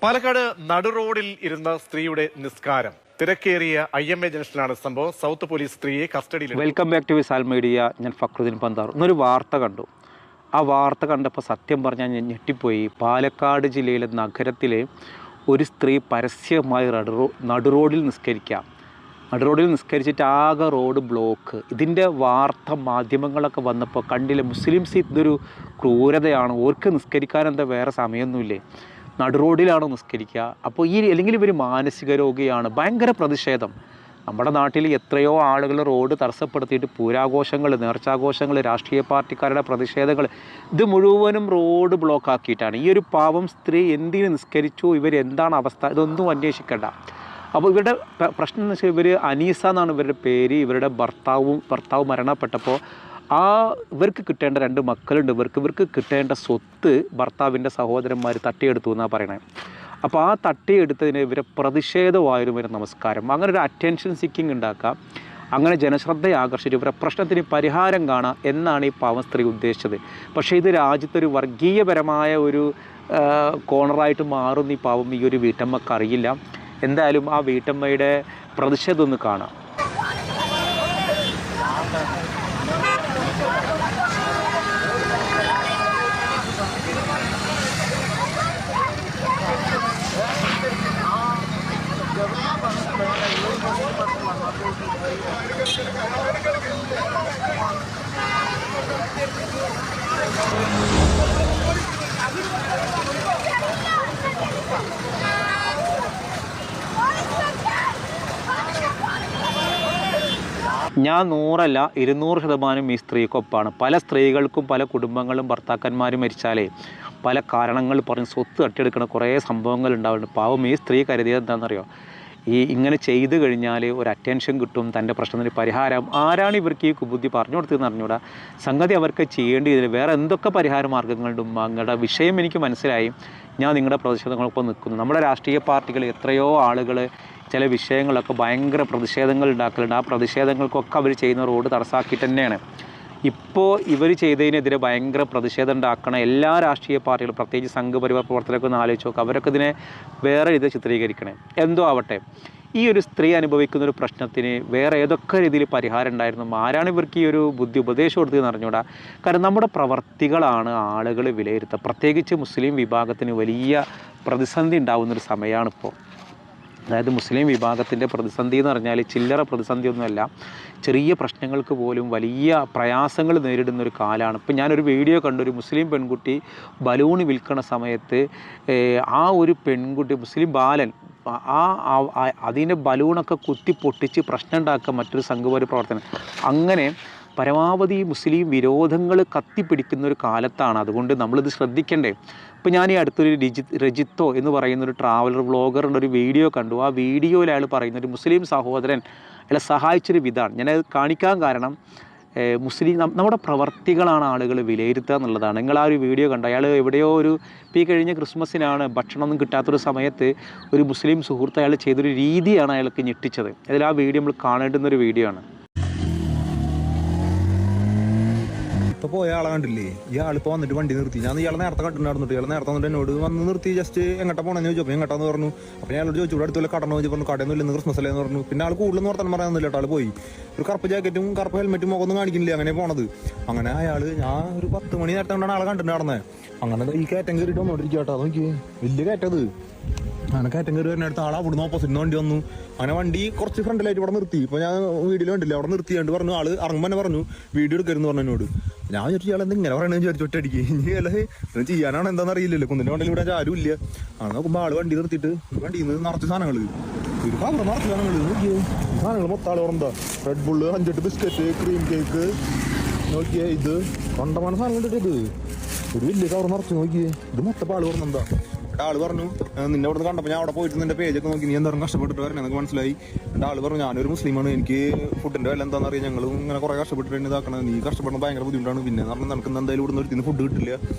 പാലക്കാട് നടുറോഡിൽ ഇരുന്ന സ്ത്രീയുടെ നിസ്കാരം. തിരക്കേറിയ IMA ജംഗ്ഷനിലാണ് സംഭവം. സൗത്ത് പോലീസ് സ്ത്രീയെ കസ്റ്റഡിയിൽ. Welcome back to Visal media. ഞാൻ ഫക്രുദ്ദീൻ പന്താർ. ഇന്നൊരു വാർത്ത കണ്ടു. ആ വാർത്ത കണ്ടപ്പോൾ സത്യം പറഞ്ഞാൽ ഞാൻ ഞെട്ടിപ്പോയി. പാലക്കാട് ജില്ലയിലെ നഗരത്തിലെ ഒരു സ്ത്രീ പരസ്യമായി നടുറോഡിൽ നിസ്കരിച്ചിട്ട് ആകെ റോഡ് ബ്ലോക്ക്. ഇതിൻ്റെ വാർത്ത മാധ്യമങ്ങളൊക്കെ വന്നപ്പോൾ കണ്ടില്ല. മുസ്ലിംസ് ഇതൊരു ക്രൂരതയാണ്. ഓർക്ക് നിസ്കരിക്കാൻ എന്താ വേറെ സമയമൊന്നുമില്ലേ? നടുറോഡിലാണോ നിസ്കരിക്കുക? അപ്പോൾ അല്ലെങ്കിൽ ഇവർ മാനസിക രോഗിയാണ്. ഭയങ്കര പ്രതിഷേധം. നമ്മുടെ നാട്ടിൽ എത്രയോ ആളുകൾ റോഡ് തടസ്സപ്പെടുത്തിയിട്ട് പൂരാഘോഷങ്ങൾ, നേർച്ചാഘോഷങ്ങൾ, രാഷ്ട്രീയ പാർട്ടിക്കാരുടെ പ്രതിഷേധങ്ങൾ, ഇത് മുഴുവനും റോഡ് ബ്ലോക്ക് ആക്കിയിട്ടാണ്. ഈ ഒരു പാവം സ്ത്രീ എന്തിന് നിസ്കരിച്ചു, ഇവരെന്താണ് അവസ്ഥ, ഇതൊന്നും അന്വേഷിക്കേണ്ട. അപ്പോൾ ഇവരുടെ പ്രശ്നം എന്ന് വെച്ചാൽ, ഇവർ അനീസ എന്നാണ് ഇവരുടെ പേര്. ഇവരുടെ ഭർത്താവ് മരണപ്പെട്ടപ്പോൾ ഇവർക്ക് കിട്ടേണ്ട 2 മക്കളുണ്ട്. ഇവർക്ക് കിട്ടേണ്ട സ്വത്ത് ഭർത്താവിൻ്റെ സഹോദരന്മാർ തട്ടിയെടുത്തു എന്നാണ് പറയണത്. അപ്പോൾ ആ തട്ടിയെടുത്തതിന് ഇവരെ പ്രതിഷേധമായിരുന്നു ഇവരെ നമസ്കാരം. അങ്ങനെ ഒരു അറ്റൻഷൻ സീക്കിങ് ഉണ്ടാക്കാം, അങ്ങനെ ജനശ്രദ്ധയെ ആകർഷിച്ച് ഇവരെ പ്രശ്നത്തിന് പരിഹാരം കാണാം എന്നാണ് ഈ പാവം സ്ത്രീ ഉദ്ദേശിച്ചത്. പക്ഷേ ഇത് രാജ്യത്തൊരു വർഗീയപരമായ ഒരു കോണറായിട്ട് മാറുന്ന ഈ പാവം ഈ ഒരു വീട്ടമ്മക്ക് അറിയില്ല. എന്തായാലും ആ വീട്ടമ്മയുടെ പ്രതിഷേധം ഒന്ന് കാണാം. ഞാൻ 100 അല്ല 200% ഈ സ്ത്രീക്കൊപ്പാണ്. പല സ്ത്രീകൾക്കും പല കുടുംബങ്ങളും ഭർത്താക്കന്മാരും മരിച്ചാലേ പല കാരണങ്ങൾ പറഞ്ഞ് സ്വത്ത് തട്ടിയെടുക്കുന്ന കുറേ സംഭവങ്ങൾ ഉണ്ടാവുന്നുണ്ട്. പാവം ഈ സ്ത്രീ കരുതിയത് എന്താണെന്നറിയോ? ഇങ്ങനെ ചെയ്തു കഴിഞ്ഞാൽ ഒരു അറ്റൻഷൻ കിട്ടും, തൻ്റെ പ്രശ്നത്തിന് പരിഹാരം. ആരാണ് ഇവർക്ക് ഈ കുബുദ്ധി പറഞ്ഞു കൊടുത്തതെന്ന് അറിഞ്ഞൂടാ. സംഗതി അവർക്ക് ചെയ്യേണ്ടതില്ല. വേറെ എന്തൊക്കെ പരിഹാര മാർഗ്ഗങ്ങളുണ്ടും. നിങ്ങളുടെ വിഷയം എനിക്ക് മനസ്സിലായി. ഞാൻ നിങ്ങളുടെ പ്രതിഷേധങ്ങളൊപ്പം നിൽക്കുന്നു. നമ്മുടെ രാഷ്ട്രീയ പാർട്ടികൾ എത്രയോ ആളുകൾ ചില വിഷയങ്ങളൊക്കെ ഭയങ്കര പ്രതിഷേധങ്ങൾ ഉണ്ടാക്കലുണ്ട്. ആ പ്രതിഷേധങ്ങൾക്കൊക്കെ അവർ ചെയ്യുന്ന റോഡ് തടസ്സാക്കിയിട്ട് തന്നെയാണ്. ഇപ്പോൾ ഇവർ ചെയ്തതിനെതിരെ ഭയങ്കര പ്രതിഷേധം ഉണ്ടാക്കണം എല്ലാ രാഷ്ട്രീയ പാർട്ടികളും, പ്രത്യേകിച്ച് സംഘപരിവാർ പ്രവർത്തകരൊക്കെ ഒന്ന് ആലോചിച്ച് നോക്കുക. അവരൊക്കെ ഇതിനെ വേറെ ഇത് ചിത്രീകരിക്കണേ. എന്തോ ആവട്ടെ, ഈ ഒരു സ്ത്രീ അനുഭവിക്കുന്നൊരു പ്രശ്നത്തിന് വേറെ ഏതൊക്കെ രീതിയിൽ പരിഹാരം ഉണ്ടായിരുന്നു. ആരാണ് ഇവർക്ക് ഈ ഒരു ഉപദേശം കൊടുത്തതെന്ന് അറിഞ്ഞൂടാ. കാരണം നമ്മുടെ പ്രവർത്തികളാണ് ആളുകൾ വിലയിരുത്തുക. പ്രത്യേകിച്ച് മുസ്ലിം വിഭാഗത്തിന് വലിയ പ്രതിസന്ധി ഉണ്ടാകുന്നൊരു സമയമാണിപ്പോൾ. അതായത് മുസ്ലിം വിഭാഗത്തിൻ്റെ പ്രതിസന്ധി എന്ന് പറഞ്ഞാൽ ചില്ലറ പ്രതിസന്ധിയൊന്നുമല്ല. ചെറിയ പ്രശ്നങ്ങൾക്ക് പോലും വലിയ പ്രയാസങ്ങൾ നേരിടുന്നൊരു കാലമാണ്. ഇപ്പം ഞാനൊരു വീഡിയോ കണ്ടു. ഒരു മുസ്ലിം പെൺകുട്ടി ബലൂൺ വിൽക്കുന്ന സമയത്ത് ആ ഒരു പെൺകുട്ടി, മുസ്ലിം ബാലൻ, അതിൻ്റെ ബലൂണൊക്കെ കുത്തി പൊട്ടിച്ച് പ്രശ്നം ഉണ്ടാക്കുക മറ്റൊരു സംഘപരിവാർ പ്രവർത്തനം. അങ്ങനെ പരമാവധി മുസ്ലിം വിരോധങ്ങൾ കത്തിപ്പിടിക്കുന്ന ഒരു കാലത്താണ്. അതുകൊണ്ട് നമ്മളിത് ശ്രദ്ധിക്കണ്ടേ. ഇപ്പോൾ ഞാൻ ഈ അടുത്തൊരു രജിത്തോ എന്ന് പറയുന്നൊരു ട്രാവലർ വ്ളോഗറിൻ്റെ ഒരു വീഡിയോ കണ്ടു. ആ വീഡിയോയിൽ അയാൾ പറയുന്ന ഒരു മുസ്ലിം സഹോദരൻ അയാളെ സഹായിച്ചൊരു വിധാണ്. ഞാനത് കാണിക്കാൻ കാരണം നമ്മുടെ പ്രവർത്തികളാണ് ആളുകൾ വിലയിരുത്തുക എന്നുള്ളതാണ്. നിങ്ങൾ ആ ഒരു വീഡിയോ കണ്ടു. അയാൾ എവിടെയോ ഈ കഴിഞ്ഞ ക്രിസ്മസിനാണ് ഭക്ഷണമൊന്നും കിട്ടാത്തൊരു സമയത്ത് ഒരു മുസ്ലിം സുഹൃത്ത് അയാൾ ചെയ്തൊരു രീതിയാണ് അയാൾക്ക് ഞെട്ടിച്ചത്. അതിൽ ആ വീഡിയോ നമ്മൾ കാണേണ്ടുന്നൊരു വീഡിയോ ആണ്. ഇപ്പോൾ പോയ ആളെ കണ്ടില്ലേ? ഇയാളിപ്പോൾ വന്നിട്ട് വണ്ടി നിർത്തി. ഞാൻ ഇയാളെ നേരത്തെ കണ്ടിട്ടുണ്ടായിരുന്നിട്ട് ഇയാൾ നേരത്തെ വന്നിട്ട് എന്നോട് വന്ന് നിർത്തി. ജസ്റ്റ് എങ്ങോട്ടാ പോകണമെന്ന് ചോദിച്ചപ്പോൾ എങ്ങോട്ടാന്ന് പറഞ്ഞു. അപ്പോൾ ഞാനോട് ചോദിച്ചു, ഇവിടെ അടുത്തുള്ള കടന്നു ചോദിച്ചു. പറഞ്ഞു കടയൊന്നും ഇല്ലെന്ന്, ക്രിസ്മസ് അല്ലേന്ന് പറഞ്ഞു. പിന്നെ ആൾ കൂടുതലൊന്നും വർത്താനം പറയാനൊന്നുമില്ല. ആൾ പോയി ഒരു കറുപ്പ് ജാക്കറ്റും കറുപ്പ് ഹെൽമെറ്റും മുഖമൊന്നും കാണിക്കുന്നില്ല. അങ്ങനെ പോണത്. അങ്ങനെ അയാൾ ഞാൻ ഒരു 10 മണി നേരത്തെ കൊണ്ടാണ് ആളെ കണ്ടിട്ടുണ്ടായിരുന്നത്. അങ്ങനെ ഈ കയറ്റം കയറിയിട്ട് വന്നോണ്ടിരിക്കുക കേട്ടോ. നോക്കി വലിയ കയറ്റത്. അങ്ങനെ കയറ്റം കയറി വരുന്നിടത്ത് ആളെ അവിടുന്ന് ഓപ്പോസിറ്റ് വണ്ടി വന്നു. അങ്ങനെ വണ്ടി കുറച്ച് ഫ്രണ്ടിലായിട്ട് ഇവിടെ നിർത്തി. ഇപ്പോൾ ഞാൻ വീഡിയോ കണ്ടില്ല, അവിടെ നിർത്തിയാണ്ട് പറഞ്ഞു. ആൾ ഇറങ്ങുമ്പോൾ തന്നെ പറഞ്ഞു വീഡിയോ എടുക്കരുന്ന് പറഞ്ഞു എന്നോട്. ഞാൻ വിചാരിച്ചു ഇയാൾ ഇങ്ങനെ പറയണെന്ന് വിചാരിച്ചു ഒറ്റയടിക്ക്. ഇനി അല്ല ചെയ്യാനാണ് എന്താണെന്ന് അറിയില്ലല്ലോ. കുന്നിൻ്റെ വണ്ടിയിൽ ഇവിടെ ആരും ഇല്ല. ആണ് നോക്കുമ്പോൾ ആൾ വണ്ടി നിർത്തിയിട്ട് വണ്ടിയിൽ നിന്ന് നിറച്ച് സാധനങ്ങൾ, ഒരു കവർ നിറച്ച് സാധനങ്ങൾ. നോക്കിയേ സാധനങ്ങൾ മൊത്തം ആൾ ഓർമ്മ. Red bull, 5-8 biscuit, cream cake, നോക്കിയേ ഇത് കണ്ടമാന സാധനങ്ങൾ ഇട്ടിട്ട് ഒരു വലിയ കവർ നിറച്ച്. നോക്കിയേ ഇത് മൊത്തം ആൾ ഓർമ്മ. ആൾ പറഞ്ഞു നിന്നെ അവിടെ കണ്ടപ്പോൾ ഞാൻ അവിടെ പോയിട്ട് നിന്റെ പേജൊക്കെ നോക്കി നീ എന്തായാലും കഷ്ടപ്പെട്ടിട്ട് വരണേ എന്നൊക്കെ മനസ്സിലായി. എൻ്റെ ആൾ പറഞ്ഞു ഞാനൊരു മുസ്ലിമാണ്, എനിക്ക് ഫുഡിൻ്റെ വില എന്താണെന്ന് അറിയാം, ഞങ്ങളും ഇങ്ങനെ കുറേ കഷ്ടപ്പെട്ടിട്ട് ഇതാക്കണം, നീ കഷ്ടപ്പെടുന്നത് ഭയങ്കര ബുദ്ധിമുട്ടാണ്. പിന്നെ എന്ന് പറഞ്ഞാൽ നിനക്ക് എന്തായാലും ഇവിടുന്ന് ഒരു ഫുഡ് കിട്ടില്ല.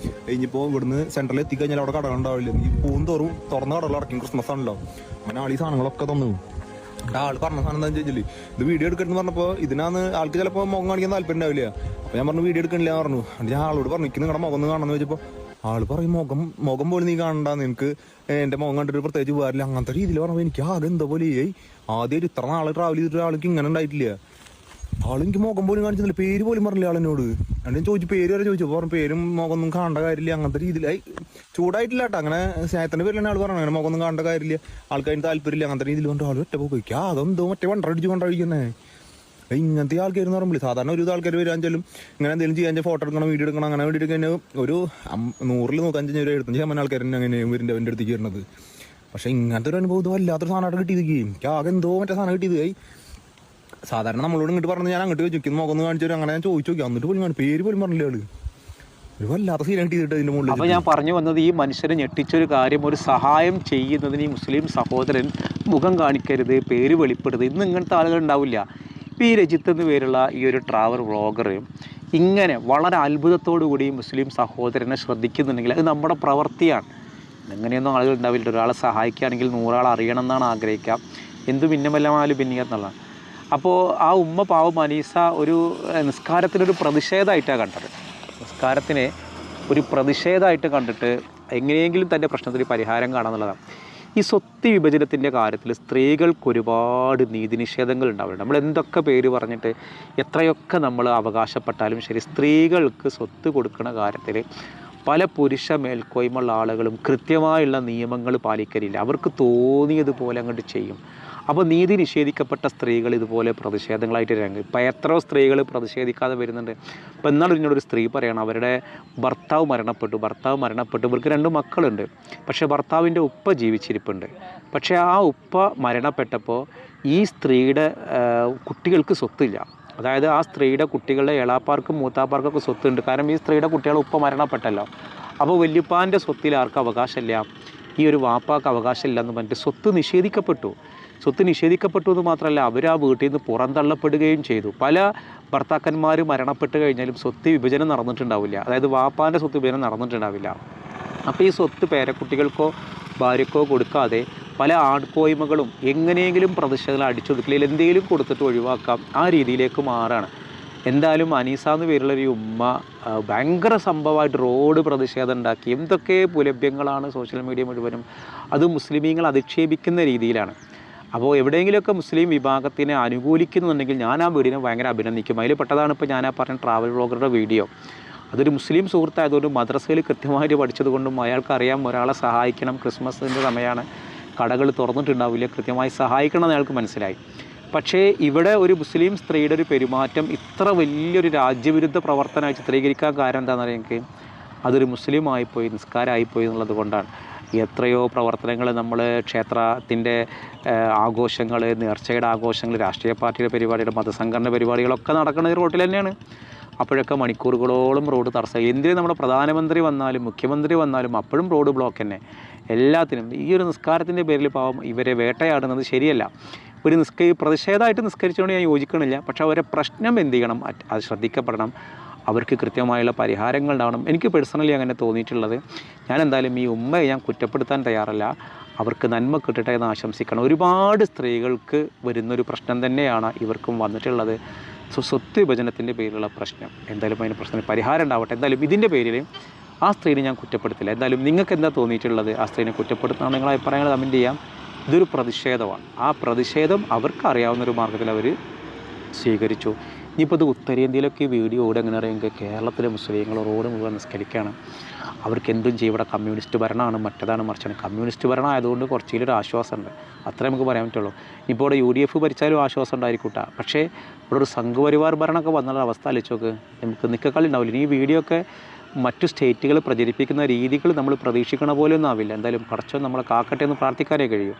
കഴിഞ്ഞപ്പോൾ ഇവിടുന്ന് സെൻട്രലിൽ എത്തിക്കഴിഞ്ഞാൽ അവിടെ കടകൾ ഉണ്ടാവില്ല. നീ പോകും തോറും തുറന്ന കടകൾ അടക്കും, ക്രിസ്മസ് ആണല്ലോ. അങ്ങനെ ആൾ ഈ സാധനങ്ങളൊക്കെ തന്നു. ആൾ പറഞ്ഞ സാധനം എന്താ വെച്ചാൽ ഇത് വീഡിയോ എടുക്കണമെന്ന് പറഞ്ഞപ്പോൾ ഇതിനാന്ന് ആൾക്ക് ചിലപ്പോൾ മുഖം കാണിക്കാൻ താല്പര്യം ഉണ്ടാവില്ല. അപ്പോൾ ഞാൻ പറഞ്ഞു വീഡിയോ എടുക്കണില്ല എന്ന് പറഞ്ഞു. ഞാൻ ആളോട് പറഞ്ഞു നിൽക്കുന്ന നിങ്ങളുടെ മുഖം ഒന്ന് കാണണമെന്ന് ചോദിച്ചപ്പോൾ ആള് പറയും മുഖം പോലും നീ കാണണ്ട, നിനക്ക് എന്റെ മുഖം കണ്ടിട്ട് പ്രത്യേകിച്ച് പോകാറില്ല, അങ്ങനത്തെ രീതിയിൽ പറഞ്ഞപ്പോൾ എനിക്ക് ആകെ എന്താ പോലെ ആദ്യം ഇത്ര നാളെ ട്രാവൽ ചെയ്തിട്ട് ആൾക്ക് ഇങ്ങനെ ഉണ്ടായിട്ടില്ല. ആളെനിക്ക് മുഖം പോലും കാണിച്ചില്ല, പേര് പോലും പറഞ്ഞില്ല ആളെന്നോട്. എന്നിട്ട് ചോദിച്ചു പേര് വരെ ചോദിച്ചു, പറഞ്ഞു പേരും മുഖമൊന്നും കാണേണ്ട കാര്യമില്ല, അങ്ങനത്തെ രീതിയിലായി. ചൂടായിട്ടില്ല കേട്ടോ, അങ്ങനെ സ്നേഹത്തിന്റെ പേരിലാണ് ആൾ പറഞ്ഞു, അങ്ങനെ മുഖമൊന്നും കാണേണ്ട കാര്യമില്ല, ആൾക്കാരും താല്പര്യമില്ല, അങ്ങനത്തെ രീതിയിൽ കൊണ്ട് ആൾ ഒറ്റ പോയി. അതെന്തോ മറ്റേ കൊണ്ടടിക്കുന്നേ ഇങ്ങനത്തെ ആൾക്കാരെന്ന് പറയുമ്പോൾ സാധാരണ ഒരു ആൾക്കാർ വരാഞ്ചാലും ഇങ്ങനെ എന്തെങ്കിലും ചെയ്യാൻ ഫോട്ടോ എടുക്കണം, വീഡിയോ എടുക്കണം, അങ്ങനെ വേണ്ടി എടുക്കാൻ ഒരു 100-ൽ 150 75% ആൾക്കാർ അങ്ങനെ വീടിൻ്റെ എൻ്റെ അടുത്തേക്ക് വരുന്നത്. പക്ഷെ ഇങ്ങനത്തെ ഒരു അനുഭവം വല്ലാത്തൊരു സാധനമായിട്ട് കിട്ടിയിരിക്കുകയും എനിക്ക് ആകെ എന്തോ മറ്റേ സാധനം കിട്ടിയതായി. സാധാരണ നമ്മളോട് ഇങ്ങോട്ട് പറഞ്ഞ് ഞാൻ അങ്ങോട്ട് ചോദിക്കും, മുഖം കാണിച്ചു തരും, അങ്ങനെ ഞാൻ ചോദിച്ചു നോക്കി, എന്നിട്ട് പോലും പേര് പോലും പറഞ്ഞില്ല ആള്. ഒരു വല്ലാത്ത സീൻ കിട്ടിയിട്ട് ഇതിന്റെ മുകളിൽ. അപ്പോൾ ഞാൻ പറഞ്ഞു വന്നത്, ഈ മനുഷ്യനെ ഞെട്ടിച്ചൊരു കാര്യം, ഒരു സഹായം ചെയ്യുന്നതിന് ഈ മുസ്ലിം സഹോദരൻ മുഖം കാണിക്കരുത്, പേര് വെളിപ്പെടരുത്, ഇന്ന് ഇങ്ങനത്തെ ആളുകൾ ഉണ്ടാവില്ല. ഇപ്പോൾ ഈ രജിത്ത് എന്ന് പേരുള്ള ഈ ഒരു ട്രാവൽ വ്ളോഗർ ഇങ്ങനെ വളരെ അത്ഭുതത്തോടു കൂടി മുസ്ലിം സഹോദരനെ ശ്രദ്ധിക്കുന്നുണ്ടെങ്കിൽ അത് നമ്മുടെ പ്രവൃത്തിയാണ്. എങ്ങനെയൊന്നും ആളുകൾ ഉണ്ടാവില്ല. ഒരാളെ സഹായിക്കുകയാണെങ്കിൽ 100 ആൾ അറിയണം എന്നാണ് ആഗ്രഹിക്കുക, എന്തു ഭിന്നമല്ലമാലും ഭിന്നിക്കുക എന്നുള്ളതാണ്. അപ്പോൾ ആ ഉമ്മ പാവം അനീസ ഒരു നിസ്കാരത്തിനൊരു പ്രതിഷേധമായിട്ടാണ് കണ്ടത്. നിസ്കാരത്തിനെ ഒരു പ്രതിഷേധമായിട്ട് കണ്ടിട്ട് എങ്ങനെയെങ്കിലും തൻ്റെ പ്രശ്നത്തിന് പരിഹാരം കാണാമെന്നുള്ളതാണ്. ഈ സ്വത്ത് വിഭജനത്തിൻ്റെ കാര്യത്തിൽ സ്ത്രീകൾക്ക് ഒരുപാട് നീതി നിഷേധങ്ങൾ ഉണ്ടാവുന്നുണ്ട്. നമ്മൾ എന്തൊക്കെ പേര് പറഞ്ഞിട്ട് എത്രയൊക്കെ നമ്മൾ അവകാശപ്പെട്ടാലും ശരി, സ്ത്രീകൾക്ക് സ്വത്ത് കൊടുക്കുന്ന കാര്യത്തിൽ പല പുരുഷ മേൽക്കോയ്മയുള്ള ആളുകളും കൃത്യമായുള്ള നിയമങ്ങൾ പാലിക്കലില്ല. അവർക്ക് തോന്നിയതുപോലെ അങ്ങോട്ട് ചെയ്യും. അപ്പോൾ നീതി നിഷേധിക്കപ്പെട്ട സ്ത്രീകൾ ഇതുപോലെ പ്രതിഷേധങ്ങളായിട്ട് രംഗം. ഇപ്പോൾ എത്രയോ സ്ത്രീകൾ പ്രതിഷേധിക്കാതെ വരുന്നുണ്ട്. ഇപ്പോൾ എന്നാലും ഇതിനോടൊരു സ്ത്രീ പറയണം, അവരുടെ ഭർത്താവ് മരണപ്പെട്ടു, ഇവർക്ക് 2 മക്കളുണ്ട്. പക്ഷേ ഭർത്താവിൻ്റെ ഉപ്പ ജീവിച്ചിരിപ്പുണ്ട്. പക്ഷേ ആ ഉപ്പ മരണപ്പെട്ടപ്പോൾ ഈ സ്ത്രീയുടെ കുട്ടികൾക്ക് സ്വത്തില്ല. അതായത് ആ സ്ത്രീയുടെ കുട്ടികളുടെ എളാപ്പാർക്കും മൂത്താപ്പാർക്കൊക്കെ സ്വത്തുണ്ട്. കാരണം ഈ സ്ത്രീയുടെ കുട്ടികൾ ഉപ്പ മരണപ്പെട്ടല്ലോ. അപ്പോൾ വല്യപ്പാൻ്റെ സ്വത്തിൽ ആർക്കും അവകാശമില്ല, ഈ ഒരു വാപ്പാക്ക് അവകാശമില്ല എന്ന് പറഞ്ഞിട്ട് സ്വത്ത് നിഷേധിക്കപ്പെട്ടു എന്ന് മാത്രമല്ല, അവർ ആ വീട്ടിൽ നിന്ന് പുറന്തള്ളപ്പെടുകയും ചെയ്തു. പല ഭർത്താക്കന്മാർ മരണപ്പെട്ട് കഴിഞ്ഞാലും സ്വത്ത് വിഭജനം നടന്നിട്ടുണ്ടാവില്ല. അതായത് വാപ്പാൻ്റെ സ്വത്ത് വിഭജനം നടന്നിട്ടുണ്ടാവില്ല. അപ്പോൾ ഈ സ്വത്ത് പേരക്കുട്ടികൾക്കോ ഭാര്യക്കോ കൊടുക്കാതെ പല ആൺകോയ്മകളും എങ്ങനെയെങ്കിലും പ്രതിഷേധങ്ങൾ അടിച്ചൊതുക്കലിൽ എന്തെങ്കിലും കൊടുത്തിട്ട് ഒഴിവാക്കാം, ആ രീതിയിലേക്ക് മാറാണ്. എന്തായാലും അനീസ എന്ന് പേരുള്ളൊരു ഉമ്മ ഭയങ്കര സംഭവമായിട്ട് റോഡ് പ്രതിഷേധം ഉണ്ടാക്കി. എന്തൊക്കെ പുലഭ്യങ്ങളാണ് സോഷ്യൽ മീഡിയ മുഴുവനും. അത് മുസ്ലിമീങ്ങൾ അധിക്ഷേപിക്കുന്ന രീതിയിലാണ്. അപ്പോൾ എവിടെയെങ്കിലുമൊക്കെ മുസ്ലിം വിഭാഗത്തിനെ അനുകൂലിക്കുന്നുണ്ടെങ്കിൽ ഞാൻ ആ വീഡിയോനെ ഭയങ്കര അഭിനന്ദിക്കും. അതിൽ പെട്ടതാണ് ഇപ്പോൾ ഞാൻ ആ പറഞ്ഞ ട്രാവൽ വ്ളോഗറുടെ വീഡിയോ. അതൊരു മുസ്ലിം സുഹൃത്തായതുകൊണ്ട് മദ്രസയിൽ കൃത്യമായിട്ട് പഠിച്ചതുകൊണ്ടും അയാൾക്കറിയാം ഒരാളെ സഹായിക്കണം, ക്രിസ്മസിൻ്റെ സമയമാണ്, കടകൾ തുറന്നിട്ടുണ്ടാവില്ല, കൃത്യമായി സഹായിക്കണം എന്ന് അയാൾക്ക് മനസ്സിലായി. പക്ഷേ ഇവിടെ ഒരു മുസ്ലിം സ്ത്രീയുടെ ഒരു പെരുമാറ്റം ഇത്ര വലിയൊരു രാജ്യവിരുദ്ധ പ്രവർത്തനമായി ചിത്രീകരിക്കാൻ കാരണം എന്താണെന്ന് അറിയാമെങ്കിൽ അതൊരു മുസ്ലിം ആയിപ്പോയി, നിസ്കാരമായിപ്പോയി എന്നുള്ളത് കൊണ്ടാണ്. എത്രയോ പ്രവർത്തനങ്ങൾ നമ്മൾ ക്ഷേത്രത്തിൻ്റെ ആഘോഷങ്ങൾ, നേർച്ചയുടെ ആഘോഷങ്ങൾ, രാഷ്ട്രീയ പാർട്ടിയുടെ പരിപാടികൾ, മതസംഘടന പരിപാടികളൊക്കെ നടക്കുന്നത് റോട്ടിൽ തന്നെയാണ്. അപ്പോഴൊക്കെ മണിക്കൂറുകളോളം റോഡ് തടസ്സം. എന്തിനും നമ്മുടെ പ്രധാനമന്ത്രി വന്നാലും മുഖ്യമന്ത്രി വന്നാലും അപ്പോഴും റോഡ് ബ്ലോക്ക് തന്നെ. എല്ലാത്തിനും ഈ ഒരു നിസ്കാരത്തിൻ്റെ പേരിൽ പാവം ഇവരെ വേട്ടയാടുന്നത് ശരിയല്ല. ഒരു പ്രതിഷേധമായിട്ട് നിസ്കരിച്ചുകൊണ്ട് ഞാൻ യോജിക്കണില്ല. പക്ഷേ അവരെ പ്രശ്നം എന്ത് ചെയ്യണം, അത് ശ്രദ്ധിക്കപ്പെടണം, അവർക്ക് കൃത്യമായുള്ള പരിഹാരങ്ങൾ ഉണ്ടാവണം. എനിക്ക് പേഴ്സണലി അങ്ങനെ തോന്നിയിട്ടുള്ളത്. ഞാൻ എന്തായാലും ഈ ഉമ്മയെ ഞാൻ കുറ്റപ്പെടുത്താൻ തയ്യാറല്ല. അവർക്ക് നന്മ കിട്ടട്ടെ എന്ന് ആശംസിക്കണം. ഒരുപാട് സ്ത്രീകൾക്ക് വരുന്നൊരു പ്രശ്നം തന്നെയാണ് ഇവർക്കും വന്നിട്ടുള്ളത്. സ്വത്ത് വിഭജനത്തിൻ്റെ പേരിലുള്ള പ്രശ്നം. എന്തായാലും അതിന് പ്രശ്നത്തിന് പരിഹാരം ഉണ്ടാവട്ടെ. എന്തായാലും ഇതിൻ്റെ പേരിൽ ആ സ്ത്രീനെ ഞാൻ കുറ്റപ്പെടുത്തില്ല. എന്തായാലും നിങ്ങൾക്ക് എന്താ തോന്നിയിട്ടുള്ളത്? ആ സ്ത്രീനെ കുറ്റപ്പെടുത്തണം, നിങ്ങളെ അഭിപ്രായങ്ങൾ കമൻറ്റ് ചെയ്യാം. ഇതൊരു പ്രതിഷേധമാണ്. ആ പ്രതിഷേധം അവർക്ക് അറിയാവുന്നൊരു മാർഗ്ഗത്തിൽ അവർ സ്വീകരിച്ചു. ഇനിയിപ്പോൾ ഇത് ഉത്തരേന്ത്യയിലൊക്കെ ഈ വീഡിയോ ഓടി എങ്ങനെ അറിയുമെങ്കിൽ കേരളത്തിലെ മുസ്ലിങ്ങൾ റോഡ് മുഴുവൻ നിസ്കരിക്കുകയാണ്. അവർക്ക് എന്തും ചെയ്യും. ഇവിടെ കമ്മ്യൂണിസ്റ്റ് ഭരണമാണ്, മറ്റേതാണ് മറിച്ചാണ്. കമ്മ്യൂണിസ്റ്റ് ഭരണം ആയതുകൊണ്ട് കുറച്ചൊരു ആശ്വാസമുണ്ട്, അത്രേ നമുക്ക് പറയാൻ പറ്റുള്ളൂ. ഇപ്പോൾ ഇവിടെ UDF ഭരിച്ചാലും ആശ്വാസം ഉണ്ടായിരിക്കൂട്ടാ. പക്ഷേ ഇവിടെ ഒരു സംഘപരിവാർ ഭരണമൊക്കെ വന്നുള്ള അവസ്ഥ ആലോചിച്ച് നോക്ക്, നമുക്ക് നിൽക്കക്കളി ഉണ്ടാവില്ല. ഈ വീഡിയോ ഒക്കെ മറ്റു സ്റ്റേറ്റുകൾ പ്രചരിപ്പിക്കുന്ന രീതികൾ നമ്മൾ പ്രതീക്ഷിക്കണ പോലെ ഒന്നും ആവില്ല. എന്തായാലും പടച്ചോൻ നമ്മളെ കാക്കട്ടെ എന്ന് പ്രാർത്ഥിക്കാനേ കഴിയൂ.